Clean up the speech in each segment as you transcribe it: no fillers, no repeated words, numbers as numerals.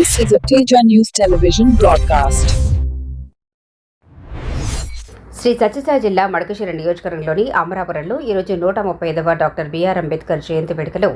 This is a Teja News Television broadcast. Shri Sathya Sai జిల్లా మడకశిర నియోజకవర్గంలోని అమరాపురంలో ఈరోజు 135వ డాక్టర్ బిఆర్ అంబేద్కర్ జయంతి వేడుకలు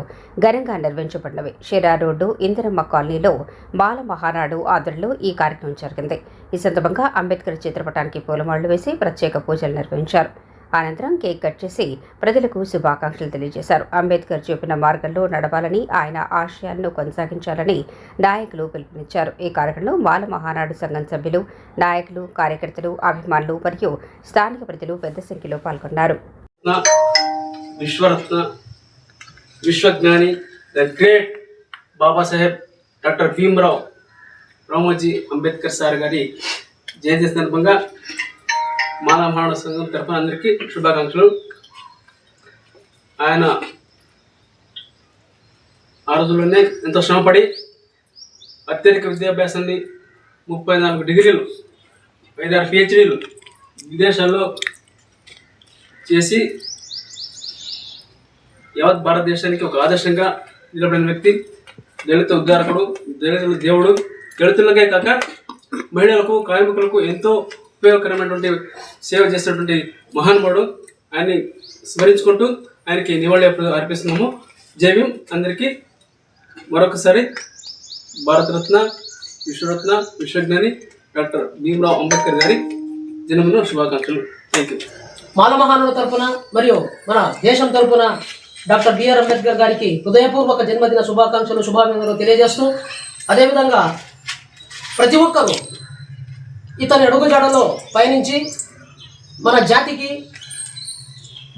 ఘనంగా నిర్వహించబడినవి. షిరా రోడ్డు ఇందిరమ్మ కాలనీలో బాల మహానాడు ఆధ్వర్యంలో ఈ కార్యక్రమం జరిగింది. ఈ సందర్భంగా అంబేద్కర్ చిత్రపటానికి పూలమాలలు వేసి ప్రత్యేక పూజలు నిర్వహించారు. అనంతరం కేక్ కట్ చేసి ప్రజలకు శుభాకాంక్షలు తెలియజేశారు. అంబేద్కర్ చూపిన మార్గంలో నడవాలని, ఆయన ఆశయాలను కొనసాగించాలని నాయకులు పిలుపునిచ్చారు. ఈ కార్యక్రమంలో బాల మహానాడు సంఘం సభ్యులు, నాయకులు, కార్యకర్తలు, అభిమానులు మరియు స్థానిక ప్రజలు పెద్ద సంఖ్యలో పాల్గొన్నారు. విశ్వజ్ఞాని the great Babasaheb doctor Bhimrao Ramoji Ambedkar sir గారి జయంతి సందర్భంగా మాలా మహానాడు సంఘం తరఫున అందరికీ శుభాకాంక్షలు. ఆయన ఆ రోజుల్లోనే ఎంతో శ్రమపడి అత్యధిక విద్యాభ్యాసాన్ని 34 డిగ్రీలు 5-6 PhDలు విదేశాల్లో చేసి యావత్ భారతదేశానికి ఒక ఆదర్శంగా నిలబడిన వ్యక్తి. దళిత ఉద్ధారకుడు, దళితుల దేవుడు. దళితులకే కాక మహిళలకు, కార్మికులకు ఎంతో ఉపయోగకరమైనటువంటి సేవ చేసినటువంటి మహానుభావుడు. ఆయన్ని స్మరించుకుంటూ ఆయనకి నివాళి అర్పిస్తున్నాము. జై భీమ్. అందరికీ మరొకసారి భారతరత్న, విశ్వరత్న, విశ్వజ్ఞాని డాక్టర్ భీమ్రావ్ అంబేద్కర్ గారి జన్మదిన శుభాకాంక్షలు. Thank you. మాల మహానుడు తరపున మరియు మన దేశం తరపున డాక్టర్ బిఆర్ అంబేద్కర్ గారికి హృదయపూర్వక జన్మదిన శుభాకాంక్షలు, శుభాభినందనలు తెలియజేస్తూ, అదేవిధంగా ప్రతి ఒక్కరూ ఇతని అడుగుజాడలో పయనించి మన జాతికి,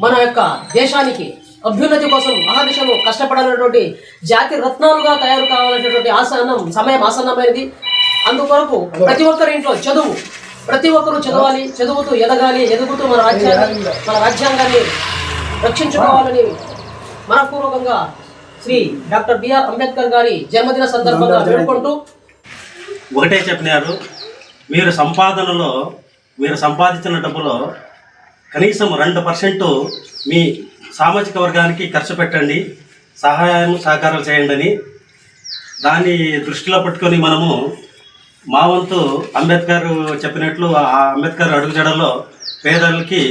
మన యొక్క దేశానికి అభ్యున్నతి కోసం మహాదిశను కష్టపడాలనేటువంటి జాతి రత్నాలుగా తయారు కావాలనేటువంటి సమయం ఆసన్నమైనది. అందుకొరకు ప్రతి ఒక్కరి ఇంట్లో చదువు, ప్రతి ఒక్కరూ చదవాలి, చదువుతూ ఎదగాలి, ఎదుగుతూ మన రాజ్యాంగాన్ని రక్షించుకోవాలని మనపూర్వకంగా శ్రీ డాక్టర్ బిఆర్ అంబేద్కర్ గారి జన్మదిన సందర్భంగా వేడుకుంటూ ఒకటే చెప్పినారు, మీరు సంపాదించిన డబ్బులో కనీసం 2% మీ సామాజిక వర్గానికి ఖర్చు పెట్టండి, సహకారాలు చేయండి అని. దాన్ని దృష్టిలో పెట్టుకొని మనము మా వంతు అంబేద్కర్ చెప్పినట్లు ఆ అంబేద్కర్ అడుగుజాడలో పేదలకి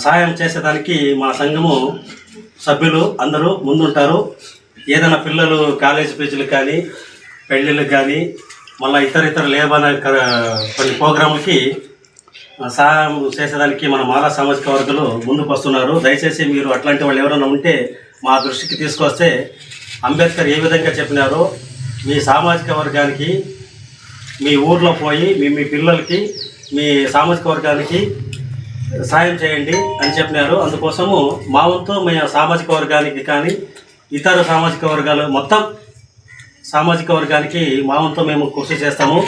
సహాయం చేసేదానికి మా సంఘము సభ్యులు అందరూ ముందుంటారు. ఏదైనా పిల్లలు కాలేజీ ఫీజులకు కానీ, పెళ్ళిళ్ళకి కానీ, మళ్ళీ ఇతర లేబర్ కొన్ని ప్రోగ్రాంలకి సహాయం చేసేదానికి మన మాలా సామాజిక వర్గాలు ముందుకు వస్తున్నారు. దయచేసి మీరు అట్లాంటి వాళ్ళు ఎవరైనా ఉంటే మా దృష్టికి తీసుకొస్తే అంబేద్కర్ ఏ విధంగా చెప్పినారో మీ సామాజిక వర్గానికి మీ ఊర్లో పోయి మీ పిల్లలకి, మీ సామాజిక వర్గానికి సాయం చేయండి అని చెప్పినారు. అందుకోసము మా వంతు మీ సామాజిక వర్గానికి కానీ, ఇతర సామాజిక వర్గాలు మొత్తం సామాజిక వర్గానికి మా వంతు మేము కృషి చేస్తాము.